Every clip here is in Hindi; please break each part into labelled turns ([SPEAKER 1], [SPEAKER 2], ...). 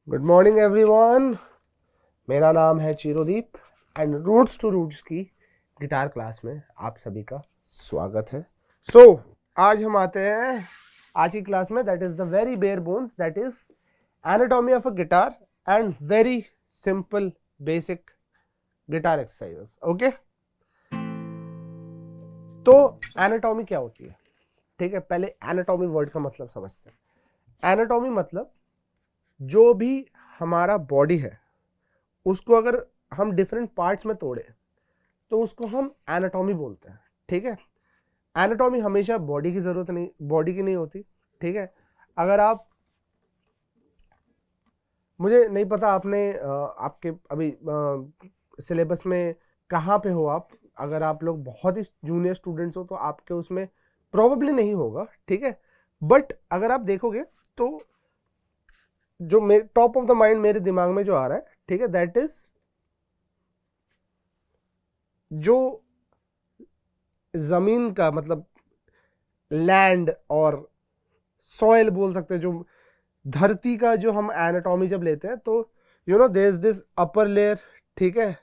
[SPEAKER 1] Good morning everyone. मेरा नाम है चिरोदीप एंड रूट्स टू रूट्स की गिटार क्लास में आप सभी का स्वागत है। आज हम आते हैं आज की क्लास में, that is the very bare bones, that is anatomy of a guitar and very simple basic guitar exercises. Okay, तो एनाटॉमी क्या होती है? ठीक है, पहले एनाटॉमी वर्ड का मतलब समझते हैं। एनाटॉमी मतलब जो भी हमारा बॉडी है उसको अगर हम डिफरेंट पार्ट्स में तोड़े तो उसको हम एनाटॉमी बोलते हैं। ठीक है, एनाटॉमी हमेशा बॉडी की जरूरत नहीं, बॉडी की नहीं होती। ठीक है, अगर आप, मुझे नहीं पता आपने आपके अभी सिलेबस में कहाँ पे हो आप, अगर आप लोग बहुत ही जूनियर स्टूडेंट्स हो तो आपके उसमें प्रोबेबली नहीं होगा। ठीक है, बट अगर आप देखोगे तो जो मेरे टॉप ऑफ द माइंड मेरे दिमाग में जो आ रहा है, ठीक है, दैट इज जो जमीन का मतलब लैंड और सॉइल बोल सकते हैं, जो धरती का जो हम एनाटॉमी जब लेते हैं तो there is this upper layer. ठीक है,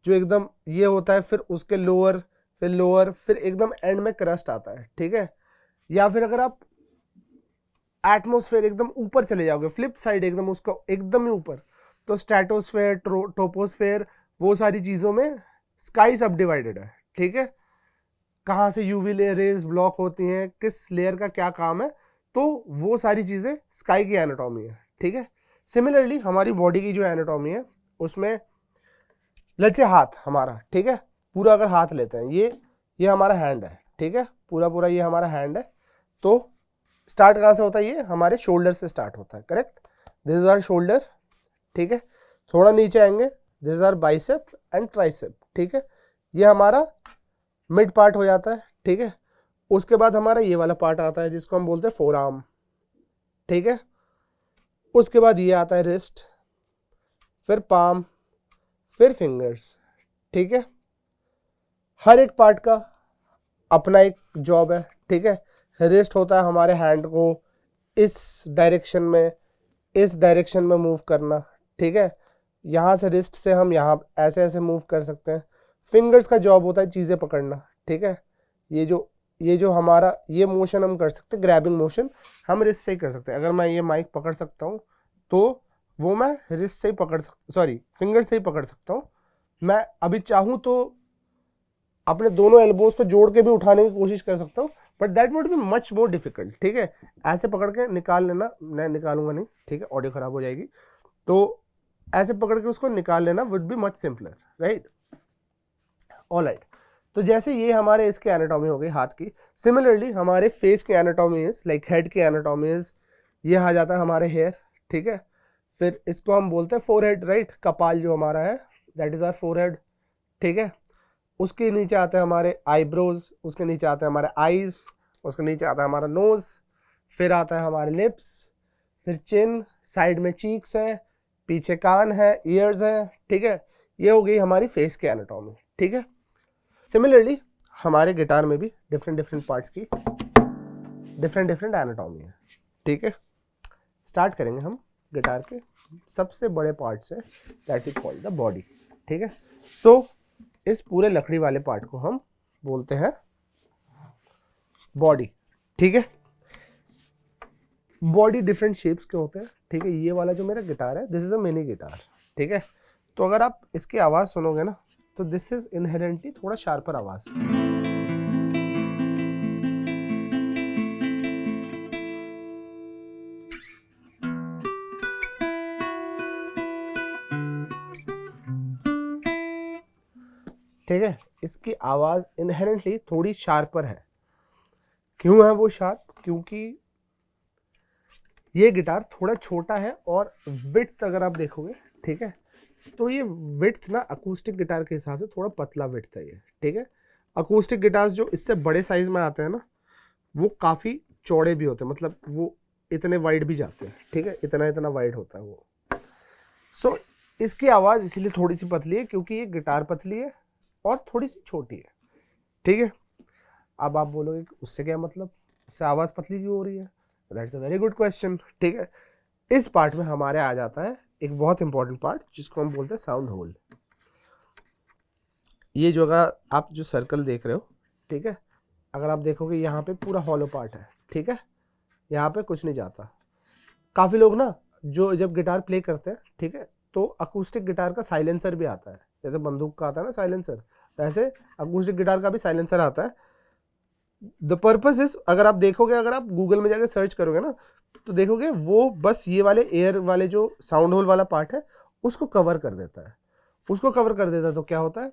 [SPEAKER 1] जो एकदम ये होता है, फिर उसके लोअर, फिर लोअर, फिर एकदम एंड में क्रस्ट आता है। ठीक है, या फिर अगर आप एटमोस्फेयर एकदम ऊपर चले जाओगे, फ्लिप साइड एकदम उसका एकदम ही ऊपर, तो स्ट्रेटोस्फेयर, टोपोस्फेयर, वो सारी चीजों में स्काई सब डिवाइडेड है। ठीक है, कहाँ से यूवी रेज ब्लॉक होती हैं, किस लेयर का क्या काम है, तो वो सारी चीजें स्काई की एनाटॉमी है। ठीक है, सिमिलरली हमारी बॉडी की जो एनाटॉमी है उसमें लेट्स से हाथ हमारा, ठीक है, पूरा अगर हाथ लेते हैं, ये हमारा हैंड है। ठीक है, पूरा पूरा ये हमारा हैंड है। तो स्टार्ट कहाँ से होता है? ये हमारे शोल्डर से स्टार्ट होता है। Correct, this is our shoulder. ठीक है, थोड़ा नीचे आएंगे, this is our bicep and tricep. ठीक है, ये हमारा मिड पार्ट हो जाता है। ठीक है, उसके बाद हमारा ये वाला पार्ट आता है जिसको हम बोलते हैं फोर आर्म। ठीक है, उसके बाद ये आता है रिस्ट, फिर पाम, फिर फिंगर्स। ठीक है, हर एक पार्ट का अपना एक जॉब है। ठीक है, रिस्ट होता है हमारे हैंड को इस डायरेक्शन में मूव करना। ठीक है, यहाँ से रिस्ट से हम यहाँ ऐसे ऐसे मूव कर सकते हैं। फिंगर्स का जॉब होता है चीज़ें पकड़ना। ठीक है, ये जो हमारा ये मोशन हम कर सकते हैं, ग्रैबिंग मोशन हम रिस्ट से ही कर सकते हैं। अगर मैं ये माइक पकड़ सकता हूँ तो वो मैं रिस्ट से ही पकड़ सकता, सॉरी फिंगर से ही पकड़ सकता हूँ। मैं अभी चाहूँ तो अपने दोनों एल्बोज को जोड़ के भी उठाने की कोशिश कर सकता हूँ, but that would be much more difficult. ठीक है, ऐसे पकड़ के निकाल लेना, मैं निकालूंगा नहीं, ठीक है, ऑडियो खराब हो जाएगी। तो ऐसे पकड़ के उसको निकाल लेना would be much simpler, right? Alright, तो जैसे ये हमारे इसके एनाटॉमी हो गई हाथ की, सिमिलरली हमारे फेस के एनाटॉमी इज लाइक हेड के एनाटॉमी इज, ये आ जाता है हमारे हेयर। ठीक है, फिर इसको हम बोलते हैं फोरहेड, राइट? कपाल जो हमारा है दैट इज आवर फोरहेड। ठीक है, उसके नीचे आते हैं हमारे आईब्रोज, उसके नीचे आते हैं हमारे आईज, उसके नीचे आता है हमारा नोज, फिर आता है हमारे लिप्स, फिर चिन, साइड में चीक्स है, पीछे कान है, ईयर्स है। ठीक है, ये हो गई हमारी फेस की एनाटॉमी। ठीक है, सिमिलरली हमारे गिटार में भी डिफरेंट डिफरेंट पार्ट्स की डिफरेंट डिफरेंट एनाटॉमी है। ठीक है, स्टार्ट करेंगे हम गिटार के सबसे बड़े पार्ट से, that is called the body. ठीक है, सो इस पूरे लकड़ी वाले पार्ट को हम बोलते हैं बॉडी। ठीक है, बॉडी डिफरेंट शेप्स के होते हैं। ठीक है, ये वाला जो मेरा गिटार है this is a mini guitar. ठीक है, तो अगर आप इसकी आवाज सुनोगे ना तो दिस इज इनहेरेंटली थोड़ा शार्पर आवाज। ठीक है, इसकी आवाज इनहेरेंटली थोड़ी शार्पर है। क्यों है वो शार्प? क्योंकि ये गिटार थोड़ा छोटा है और विड्थ अगर आप देखोगे, ठीक है, तो ये विड्थ ना अकूस्टिक गिटार के हिसाब से थोड़ा पतला विड्थ है ये। ठीक है, अकूस्टिक गिटार्स जो इससे बड़े साइज में आते हैं ना वो काफ़ी चौड़े भी होते हैं, मतलब वो इतने वाइड भी जाते हैं। ठीक है, इतना इतना वाइड होता है वो। सो इसकी आवाज़ इसलिए थोड़ी सी पतली है क्योंकि ये गिटार पतली है और थोड़ी सी छोटी है। ठीक है, अब आप बोलोगे कि उससे क्या मतलब, उससे आवाज़ पतली क्यों हो रही है? That's a very good question. ठीक है, इस पार्ट में हमारे आ जाता है एक बहुत इंपॉर्टेंट पार्ट जिसको हम बोलते हैं साउंड होल। ये जो अगर आप जो सर्कल देख रहे हो, ठीक है, अगर आप देखोगे यहाँ पे पूरा हॉलो पार्ट है, ठीक है, यहाँ पे कुछ नहीं जाता। काफ़ी लोग ना जो जब गिटार प्ले करते हैं, ठीक है, तो अकूस्टिक गिटार का साइलेंसर भी आता है, जैसे बंदूक का आता है ना साइलेंसर, वैसे अकूस्टिक गिटार का भी साइलेंसर आता है। द पर्पस इज, अगर आप देखोगे, अगर आप गूगल में जाकर सर्च करोगे ना, तो देखोगे वो बस ये वाले एयर वाले जो साउंड होल वाला पार्ट है उसको कवर कर देता है, उसको कवर कर देता है। तो क्या होता है,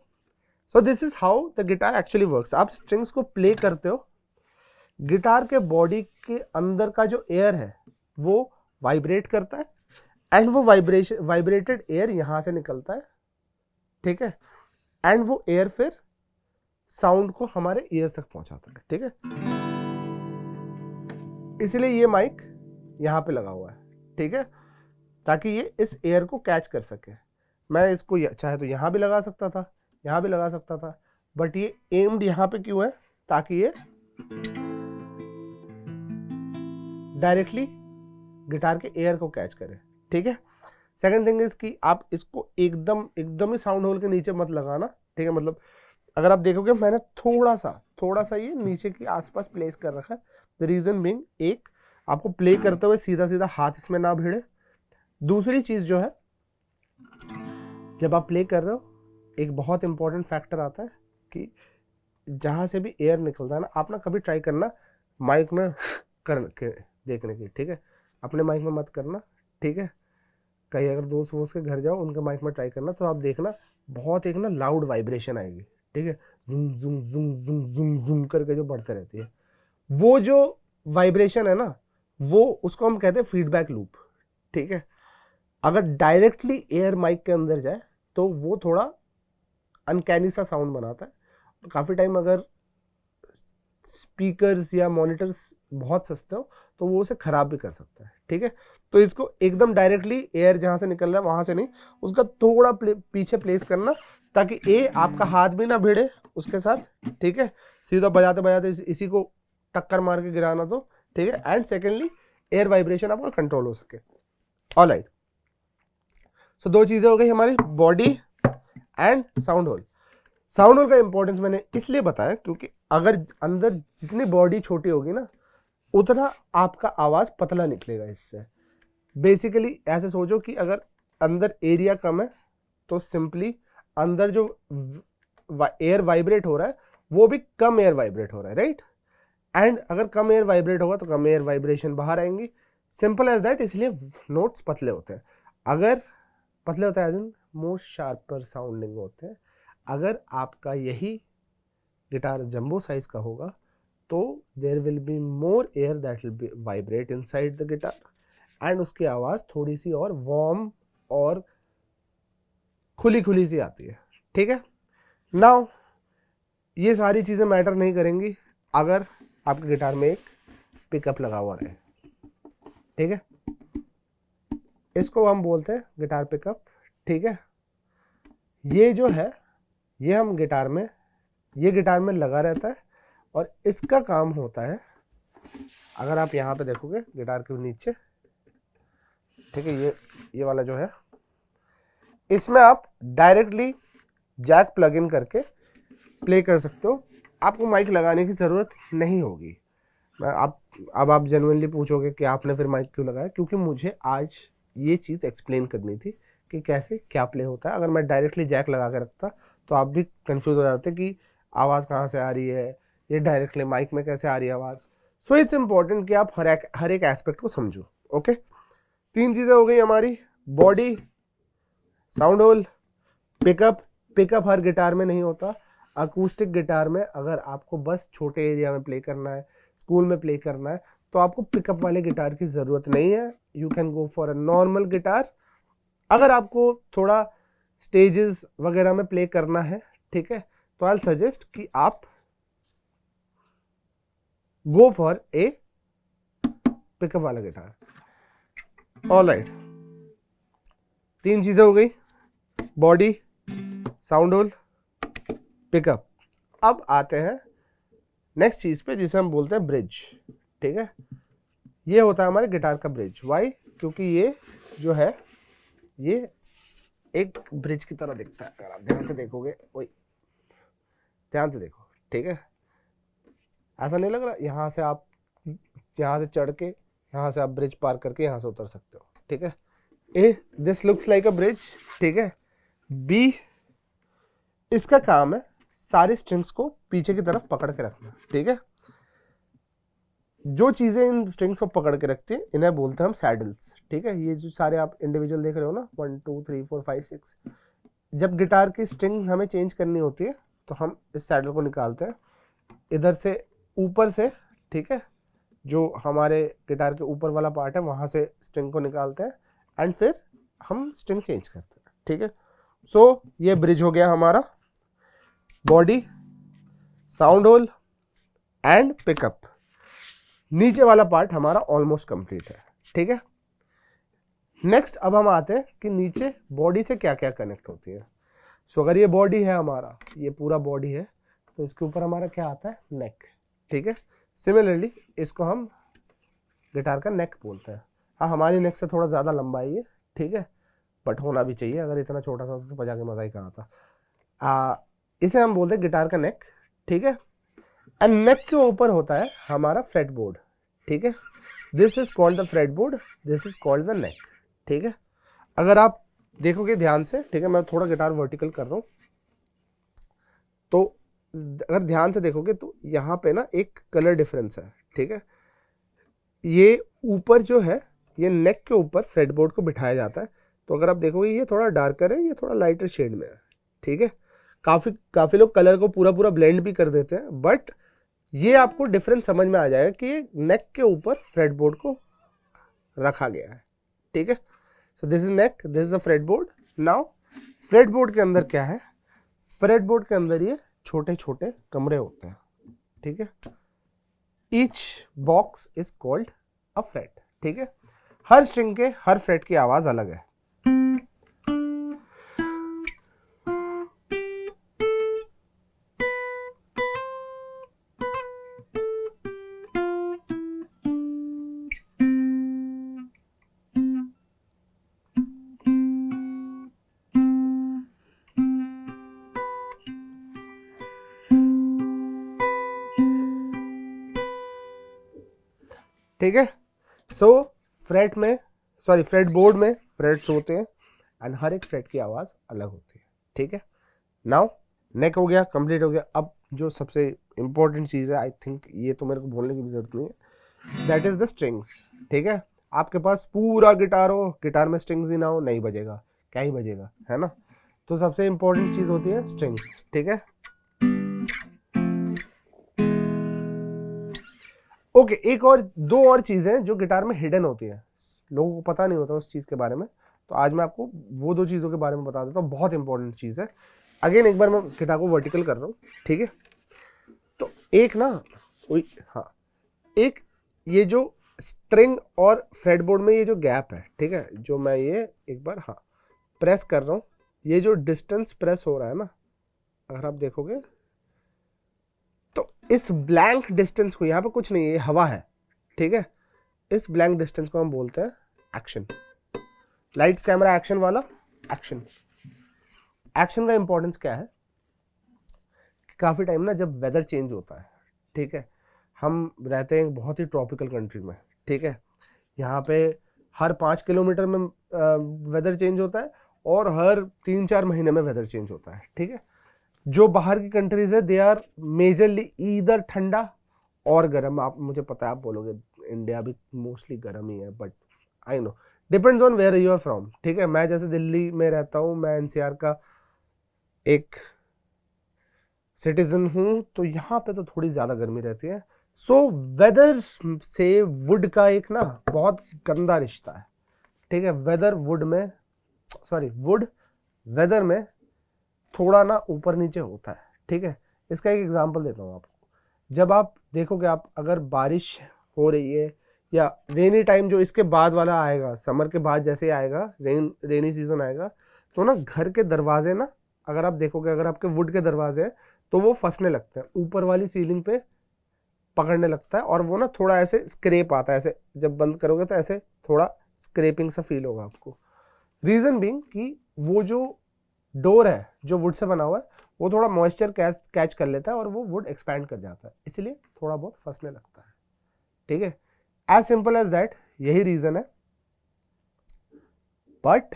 [SPEAKER 1] so this is how the guitar actually works. आप स्ट्रिंग्स को प्ले करते हो, गिटार के बॉडी के अंदर का जो एयर है वो वाइब्रेट करता है, एंड वो वाइब्रेटेड एयर यहां से निकलता है, ठीक है, एंड वो एयर फिर साउंड को हमारे ईयर्स तक पहुंचाता है, ठीक है। इसलिए ये माइक यहां पे लगा हुआ है, ठीक है, ताकि ये इस एयर को कैच कर सके। मैं इसको चाहे तो यहां भी लगा सकता था, यहां भी लगा सकता था, बट ये एम्ड यहां पे क्यों है, ताकि ये डायरेक्टली गिटार के एयर को कैच करे, ठीक है। सेकंड थिंग इज कि आप इसको एकदम ही साउंड होल के नीचे मत लगाना, ठीक है। मतलब अगर आप देखोगे मैंने थोड़ा सा ये नीचे के आसपास प्लेस कर रखा है। द रीजन बीइंग, एक, आपको प्ले करते हुए सीधा हाथ इसमें ना भिड़े। दूसरी चीज जो है, जब आप प्ले कर रहे हो एक बहुत इंपॉर्टेंट फैक्टर आता है कि जहां से भी एयर निकलता है ना, आप ना कभी ट्राई करना माइक में कर के देखने की, ठीक है, अपने माइक में मत करना, ठीक है। कहीं अगर दोस्त वोस्त के घर जाओ, उनके माइक में ट्राई करना, तो आप देखना बहुत एक ना लाउड वाइब्रेशन आएगी, ठीक है, जुम जुम जुम जुम जुम जुम करके जो बढ़ते रहती है, वो जो वाइब्रेशन है ना, वो उसको हम कहते हैं फीडबैक लूप, ठीक है। अगर डायरेक्टली एयर माइक के अंदर जाए तो वो थोड़ा अनकैनी सा साउंड बनाता है। काफ़ी टाइम अगर स्पीकर्स या मॉनिटर्स बहुत सस्ते हो तो वो उसे खराब भी कर सकता है, ठीक है। तो इसको एकदम डायरेक्टली एयर जहां से निकल रहा है वहां से नहीं, उसका थोड़ा पीछे प्लेस करना, ताकि आपका हाथ भी ना भिड़े उसके साथ, ठीक है, सीधा बजाते बजाते इसी को टक्कर मार के गिराना, तो ठीक है। एंड सेकेंडली एयर वाइब्रेशन आपका कंट्रोल हो सके। ऑलराइट, सो दो चीजें हो गई हमारी, body and sound hole. Sound hole का इंपॉर्टेंस मैंने इसलिए बताया क्योंकि अगर अंदर जितनी बॉडी छोटी होगी ना, उतना आपका आवाज पतला निकलेगा इससे। बेसिकली ऐसे सोचो कि अगर अंदर एरिया कम है तो सिंपली अंदर जो एयर वाइब्रेट हो रहा है वो भी कम एयर वाइब्रेट हो रहा है, राइट। एंड अगर कम एयर वाइब्रेट होगा तो कम एयर वाइब्रेशन बाहर आएंगी, सिंपल एज दैट। इसलिए नोट्स पतले होते हैं। अगर पतले होते हैं as in more sharper sounding होते हैं। अगर आपका यही गिटार जंबो साइज का होगा तो there will be more air that will be vibrate inside the guitar, and उसकी आवाज थोड़ी सी और वार्म और खुली सी आती है, ठीक है। नाउ ये सारी चीजें मैटर नहीं करेंगी अगर आपके गिटार में एक पिकअप लगा हुआ रहे, ठीक है। इसको हम बोलते हैं गिटार पिकअप, ठीक है। ये जो है ये हम गिटार में लगा रहता है, और इसका काम होता है, अगर आप यहाँ पे देखोगे गिटार के नीचे, ठीक है, ये वाला जो है, इसमें आप डायरेक्टली जैक प्लग इन करके प्ले कर सकते हो। आपको माइक लगाने की ज़रूरत नहीं होगी। अब आप जेन्युइनली पूछोगे कि आपने फिर माइक क्यों लगाया, क्योंकि मुझे आज ये चीज़ एक्सप्लेन करनी थी कि कैसे क्या प्ले होता है। अगर मैं डायरेक्टली जैक लगा के रखता तो आप भी कंफ्यूज हो जाते कि आवाज़ कहाँ से आ रही है, ये डायरेक्टली माइक में कैसे आ रही है आवाज़। सो इट्स इम्पॉर्टेंट कि आप हर एक एस्पेक्ट को समझो, ओके। 3 चीज़ें हो गई हमारी, बॉडी, साउंड होल, पिकअप हर गिटार में नहीं होता। अकूस्टिक गिटार में अगर आपको बस छोटे एरिया में प्ले करना है, स्कूल में प्ले करना है, तो आपको पिकअप वाले गिटार की ज़रूरत नहीं है। You can go for a normal guitar. अगर आपको थोड़ा स्टेजेस वगैरह में प्ले करना है, ठीक है, तो आई सजेस्ट कि आप गो फॉर ए पिकअप वाला गिटार। ऑलराइट, 3 चीजें हो गई, बॉडी, साउंड होल, पिकअप। अब आते हैं नेक्स्ट चीज पे जिसे हम बोलते हैं ब्रिज, ठीक है। ये होता है हमारे गिटार का ब्रिज। वाई? क्योंकि ये जो है ये एक ब्रिज की तरह दिखता है। अगर आप ध्यान से देखोगे, वही ध्यान से देखो, ठीक है, ऐसा नहीं लग रहा? यहाँ से आप यहाँ से चढ़ के यहाँ से आप ब्रिज पार करके यहाँ से उतर सकते हो, ठीक है। A, this looks like a bridge, ठीक है। बी, इसका काम है सारे स्ट्रिंग्स को पीछे की तरफ पकड़ के रखना, ठीक है। जो चीजें इन स्ट्रिंग्स को पकड़ के रखती हैं इन्हें बोलते हैं हम सैडल्स, ठीक है। ये जो सारे आप इंडिविजुअल देख रहे हो ना, 1 2 3 4 5 6, जब गिटार की स्ट्रिंग हमें चेंज करनी होती है तो हम इस सैडल को निकालते हैं इधर से, ऊपर से, ठीक है। जो हमारे गिटार के ऊपर वाला पार्ट है वहां से स्ट्रिंग को निकालते हैं एंड फिर हम स्ट्रिंग चेंज करते हैं, ठीक है। सो ये ब्रिज हो गया हमारा, body, sound hole and pickup. नीचे वाला पार्ट हमारा ऑलमोस्ट कंप्लीट है, ठीक है। नेक्स्ट अब हम आते हैं कि नीचे बॉडी से क्या क्या कनेक्ट होती है। सो अगर ये बॉडी है हमारा, ये पूरा बॉडी है, तो इसके ऊपर हमारा क्या आता है, नेक, ठीक है। सिमिलरली इसको हम गिटार का नेक बोलते हैं। हाँ, हमारी नेक से थोड़ा ज़्यादा लंबा है ये, ठीक है, बट होना भी चाहिए। अगर इतना छोटा सा तो बजा के मजा ही कहाँ था। इसे हम बोलते हैं गिटार का नेक, ठीक है। एंड नेक के ऊपर होता है हमारा फ्रेट बोर्ड, ठीक है। This is called the freight board, this is called the neck, ठीक है। अगर आप देखोगे ध्यान से, ठीक है, मैं थोड़ा गिटार वर्टिकल कर रहा हूँ, तो अगर ध्यान से देखोगे तो यहाँ पे ना एक कलर डिफरेंस है, ठीक है। ये ऊपर जो है, ये नेक के ऊपर फ्रेट बोर्ड को बिठाया जाता है। तो अगर आप देखोगे ये थोड़ा डार्कर है, ये थोड़ा लाइटर शेड में है, ठीक है। काफ़ी लोग कलर को पूरा ब्लेंड भी कर देते हैं, बट ये आपको डिफरेंस समझ में आ जाएगा कि ये नेक के ऊपर फ्रेट बोर्ड को रखा गया है, ठीक है। So this is neck, this is a freight board. Now freight board के अंदर क्या है, फ्रेट बोर्ड के अंदर ये छोटे छोटे कमरे होते हैं, ठीक है। Each box is called a freight, ठीक है। हर स्ट्रिंग के हर फ्रेट की आवाज अलग है। ठीक है। सो फ्रेट बोर्ड में फ्रेट्स होते हैं एंड हर एक फ्रेट की आवाज अलग होती है, ठीक है। नाउ नेक हो गया, कंप्लीट हो गया। अब जो सबसे इंपॉर्टेंट चीज है, आई थिंक ये तो मेरे को बोलने की भी जरूरत नहीं है, दैट इज द स्ट्रिंग्स, ठीक है। आपके पास पूरा गिटार हो, गिटार में स्ट्रिंग्स ही ना हो, नहीं बजेगा, क्या ही बजेगा, है ना। तो सबसे इंपॉर्टेंट चीज होती है स्ट्रिंग्स, ठीक है। ओके, एक और दो और चीजें जो गिटार में हिडन होती है, लोगों को पता नहीं होता उस चीज के बारे में, तो आज मैं आपको वो दो चीजों के बारे में बता देता हूँ। बहुत इंपॉर्टेंट चीज है। अगेन एक बार मैं गिटार को वर्टिकल कर रहा हूँ, ठीक है। तो एक ना, हाँ, एक ये जो स्ट्रिंग और फ्रेटबोर्ड में ये जो गैप है, ठीक है, जो मैं ये एक बार हाँ प्रेस कर रहा हूँ, ये जो डिस्टेंस प्रेस हो रहा है ना, अगर आप देखोगे तो इस ब्लैंक डिस्टेंस को, यहाँ पे कुछ नहीं है, ये हवा है, ठीक है। इस ब्लैंक डिस्टेंस को हम बोलते हैं एक्शन। लाइट्स कैमरा एक्शन वाला, एक्शन। एक्शन का इंपॉर्टेंस क्या है, काफी टाइम ना जब वेदर चेंज होता है, ठीक है, हम रहते हैं बहुत ही ट्रॉपिकल कंट्री में, ठीक है, यहाँ पे हर 5 किलोमीटर में वेदर चेंज होता है और हर 3-4 महीने में वेदर चेंज होता है, ठीक है। जो बाहर की कंट्रीज है, दे आर मेजरली ईदर ठंडा और गर्म। आप, मुझे पता है आप बोलोगे इंडिया भी मोस्टली गर्म ही है, but I know depends on where you are from, ठीक है। मैं जैसे दिल्ली में रहता हूँ, मैं एनसीआर का एक सिटीजन हूँ, तो यहाँ पे तो थोड़ी ज़्यादा गर्मी रहती है। सो वेदर से वुड का एक ना बहुत गंदा रिश्ता है, ठीक है। वुड वेदर में थोड़ा ना ऊपर नीचे होता है, ठीक है। इसका एक एग्जांपल देता हूँ आपको। जब आप देखोगे, आप अगर बारिश हो रही है या रेनी टाइम जो इसके बाद वाला आएगा, समर के बाद जैसे आएगा रेनी सीजन आएगा, तो ना घर के दरवाजे ना, अगर आप देखोगे, अगर आपके वुड के दरवाजे हैं तो वो फंसने लगते हैं, ऊपर वाली सीलिंग पे पकड़ने लगता है और वो ना थोड़ा ऐसे स्क्रैप आता है, ऐसे जब बंद करोगे तो ऐसे थोड़ा स्क्रैपिंग सा फील होगा आपको। रीजन बीइंग कि वो जो डोर है जो वुड से बना हुआ है वो थोड़ा मॉइस्चर कैच कर लेता है और वो वुड एक्सपैंड कर जाता है, इसलिए थोड़ा बहुत फंसने लगता है। ठीक है, एज सिंपल एज दैट, यही रीजन है। बट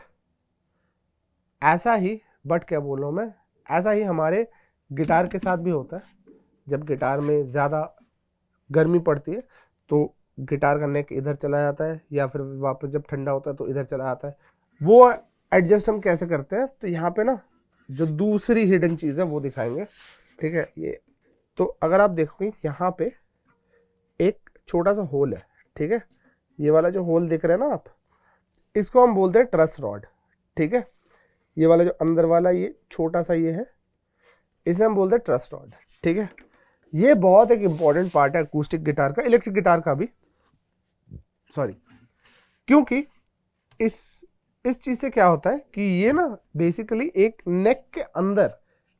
[SPEAKER 1] ऐसा ही, बट क्या बोल रहा हूं मैं, ऐसा ही हमारे गिटार के साथ भी होता है। जब गिटार में ज़्यादा गर्मी पड़ती है तो गिटार का नेक इधर चला जाता है, या फिर वापस जब ठंडा होता है तो इधर चला जाता है। वो एडजस्ट हम कैसे करते हैं, तो यहाँ पे ना जो दूसरी हिडन चीज़ है वो दिखाएंगे। ठीक है, ये तो अगर आप देखोगे यहाँ पे एक छोटा सा होल है। ठीक है, ये वाला जो होल दिख रहा है ना आप, इसको हम बोलते हैं ट्रस रॉड। ठीक है, ये वाला जो अंदर वाला ये छोटा सा ये है, इसे हम बोलते हैं ट्रस रॉड। ठीक है, ये बहुत एक इंपॉर्टेंट पार्ट है अकूस्टिक गिटार का, इलेक्ट्रिक गिटार का भी, सॉरी, क्योंकि इस चीज से क्या होता है कि ये ना बेसिकली एक नेक के अंदर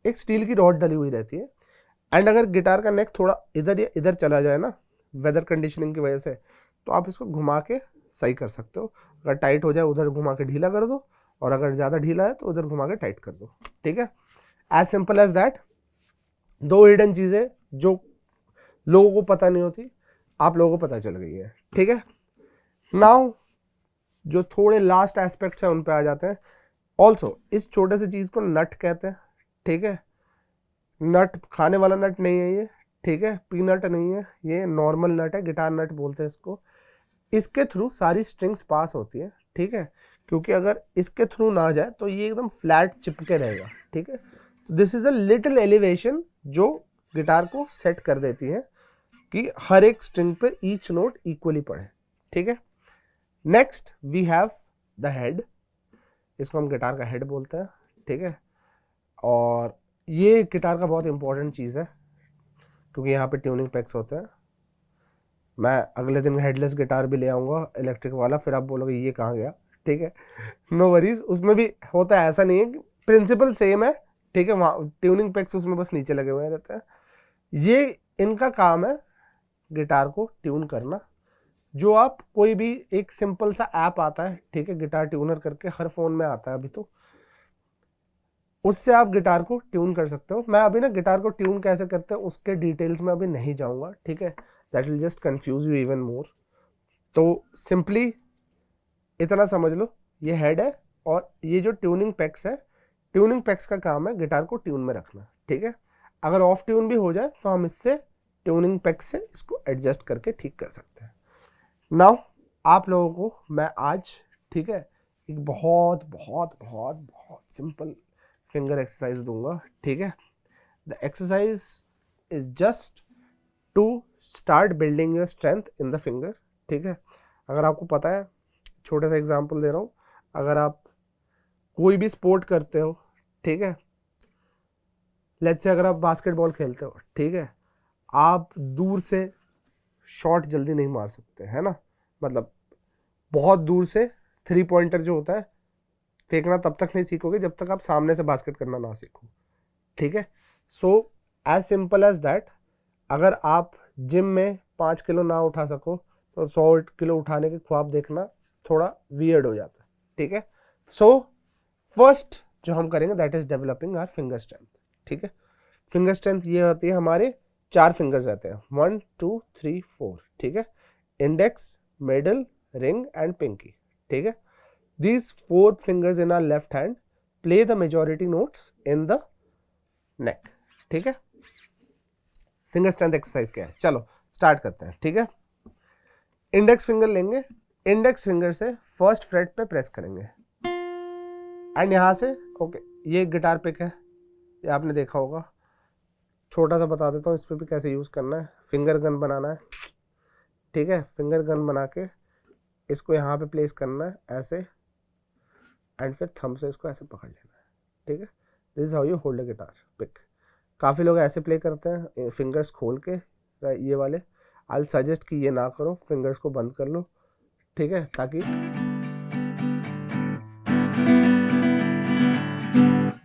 [SPEAKER 1] एक स्टील की रॉड डली हुई रहती है, एंड अगर गिटार का नेक थोड़ा इधर या इधर चला जाए ना वेदर कंडीशनिंग की वजह से, तो आप इसको घुमा के सही कर सकते हो। अगर टाइट हो जाए उधर घुमा के ढीला कर दो, और अगर ज़्यादा ढीला है तो उधर घुमा के टाइट कर दो। ठीक है, एज सिंपल एज दैट। दो हिडन चीज़ें जो लोगों को पता नहीं होती, आप लोगों को पता चल गई है। ठीक है, नाउ जो थोड़े लास्ट एस्पेक्ट्स हैं उन पे आ जाते हैं। ऑल्सो इस छोटे से चीज़ को नट कहते हैं। ठीक है, नट खाने वाला नट नहीं है ये। ठीक है, पीनट नहीं है ये, नॉर्मल नट है, गिटार नट बोलते हैं इसको। इसके थ्रू सारी स्ट्रिंग्स पास होती है। ठीक है, क्योंकि अगर इसके थ्रू ना जाए तो ये एकदम फ्लैट चिपके रहेगा। ठीक है, तो this is a little elevation जो गिटार को सेट कर देती है कि हर एक स्ट्रिंग पे ईच नोट इक्वली पड़े। ठीक है, next we have the head, इसको हम गिटार का हेड बोलते हैं। ठीक है, और ये गिटार का बहुत इंपॉर्टेंट चीज़ है क्योंकि यहाँ पे ट्यूनिंग पैक्स होते हैं। मैं अगले दिन हेडलेस गिटार भी ले आऊँगा इलेक्ट्रिक वाला, फिर आप बोलोगे ये कहाँ गया। ठीक है, नो वरीज, उसमें भी होता है, ऐसा नहीं है, प्रिंसिपल सेम है। ठीक है, वहाँ ट्यूनिंग पैक्स उसमें बस नीचे लगे हुए रहते हैं। ये इनका काम है गिटार को ट्यून करना। जो आप कोई भी एक सिंपल सा ऐप आता है, ठीक है, गिटार ट्यूनर करके हर फोन में आता है अभी, तो उससे आप गिटार को ट्यून कर सकते हो। मैं अभी ना गिटार को ट्यून कैसे करते हैं उसके डिटेल्स में अभी नहीं जाऊंगा। ठीक है, that will just confuse you even more. तो सिंपली इतना समझ लो, ये हेड है और ये जो ट्यूनिंग पैक्स है, ट्यूनिंग पैक्स का काम है गिटार को ट्यून में रखना। ठीक है, अगर ऑफ ट्यून भी हो जाए तो हम इससे ट्यूनिंग पैक्स से इसको एडजस्ट करके ठीक कर सकते हैं। नाउ आप लोगों को मैं आज, ठीक है, एक बहुत बहुत बहुत बहुत सिंपल फिंगर एक्सरसाइज दूंगा। ठीक है, the exercise is just to start building your strength in the finger. ठीक है, अगर आपको पता है, छोटा सा एग्जांपल दे रहा हूँ, अगर आप कोई भी स्पोर्ट करते हो, ठीक है, लेट्स से अगर आप बास्केटबॉल खेलते हो, ठीक है, आप दूर से शॉट जल्दी नहीं मार सकते, है ना, मतलब बहुत दूर से 3 पॉइंटर जो होता है फेंकना तब तक नहीं सीखोगे जब तक आप सामने से बास्केट करना ना सीखो। ठीक है, so as simple as that, अगर आप जिम में 5 किलो ना उठा सको तो 100 किलो उठाने के ख्वाब देखना थोड़ा वियर्ड हो जाता है। ठीक है, सो फर्स्ट जो हम करेंगे that is developing our finger strength. ठीक है, फिंगर स्ट्रेंथ ये होती है, हमारे 4 फिंगर्स रहते हैं, 1 2 3 4। ठीक है, index, middle, ring and pinky. ठीक है, these 4 fingers in our left hand play the majority notes in the neck। ठीक है, फिंगर स्ट्रेंथ एक्सरसाइज क्या है, चलो स्टार्ट करते हैं। ठीक है, इंडेक्स फिंगर लेंगे, इंडेक्स फिंगर से फर्स्ट फ्रेट पे प्रेस करेंगे एंड यहां से, ओके, ये गिटार पिक है, ये आपने देखा होगा, छोटा सा बता देता हूँ इस पर भी कैसे यूज करना है। फिंगर गन बनाना है। ठीक है, फिंगर गन बना के इसको यहाँ पे प्लेस करना है ऐसे, एंड फिर थंब से इसको ऐसे पकड़ लेना है। ठीक है, this is how you hold a guitar pick. काफ़ी लोग ऐसे प्ले करते हैं फिंगर्स खोल के, ये वाले। आई सजेस्ट कि ये ना करो, फिंगर्स को बंद कर लो। ठीक है, ताकि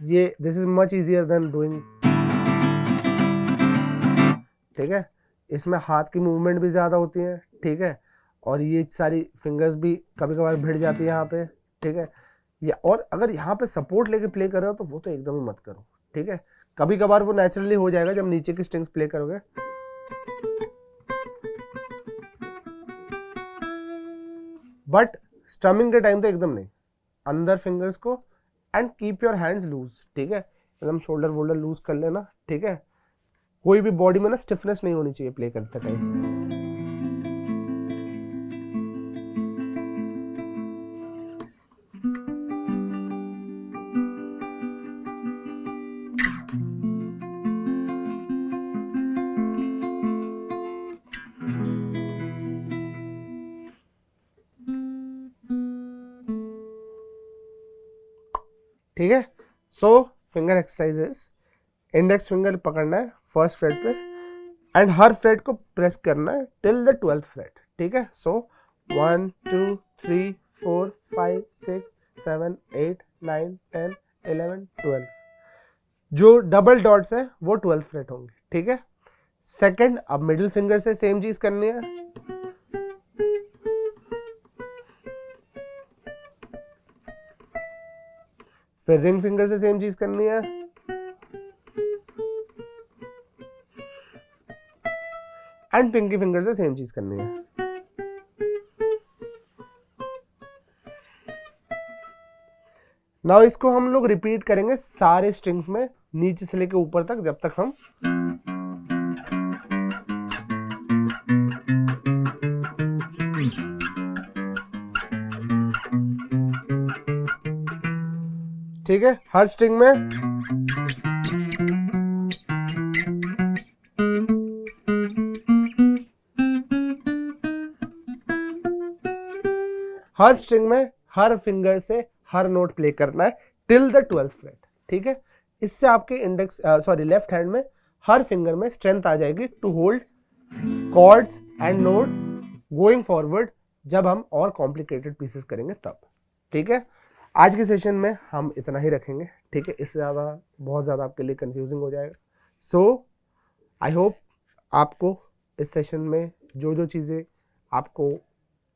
[SPEAKER 1] ये this is much easier than doing. ठीक है, इसमें हाथ की मूवमेंट भी ज़्यादा होती है। ठीक है, और ये सारी फिंगर्स भी कभी कभार भिड़ जाती है यहाँ पे, ठीक है। या और अगर यहाँ पे सपोर्ट लेके प्ले कर रहे हो तो वो तो एकदम ही मत करो, ठीक है। कभी कभार वो नेचुरली हो जाएगा जब नीचे की स्ट्रिंग्स प्ले करोगे। बट स्ट्रमिंग के टाइम तो एकदम नहीं, अंदर फिंगर्स को and keep your hands loose, ठीक है। एकदम शोल्डर वोल्डर लूज कर लेना, ठीक है। कोई भी बॉडी में ना स्टिफनेस नहीं होनी चाहिए प्ले करते टाइम। ठीक है। सो फिंगर एक्सरसाइजेस, इंडेक्स फिंगर पकड़ना है फर्स्ट फ्रेट पे एंड हर फ्रेट को प्रेस करना है टिल द 12th फ्रेट, ठीक है। सो 1 2 3 4 5 6 7 8 9 10 11 12, जो डबल डॉट्स है वो 12th फ्रेट होंगे, ठीक है। सेकंड, अब मिडिल फिंगर से सेम चीज करनी है, फिर रिंग फिंगर से सेम चीज करनी है, एंड पिंकी फिंगर से सेम चीज करनी है। नाउ इसको हम लोग रिपीट करेंगे सारे स्ट्रिंग्स में नीचे से लेके ऊपर तक, जब तक हम ठीक है। हर स्ट्रिंग में हर फिंगर से हर नोट प्ले करना है टिल द 12th फ्रेट, ठीक है। इससे आपके इंडेक्स लेफ्ट हैंड में हर फिंगर में स्ट्रेंथ आ जाएगी to hold chords and notes going forward, जब हम और कॉम्प्लिकेटेड पीसेस करेंगे तब, ठीक है। आज के सेशन में हम इतना ही रखेंगे, ठीक है। इससे ज़्यादा बहुत ज़्यादा आपके लिए कंफ्यूजिंग हो जाएगा। सो आई होप आपको इस सेशन में जो जो चीज़ें आपको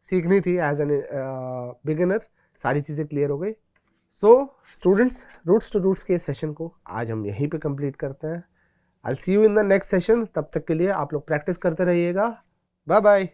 [SPEAKER 1] सीखनी थी एज एन बिगिनर, सारी चीज़ें क्लियर हो गई। So students, roots to roots के सेशन को आज हम यहीं पे कंप्लीट करते हैं। I will see you in the next session. तब तक के लिए आप लोग प्रैक्टिस करते रहिएगा। Bye bye.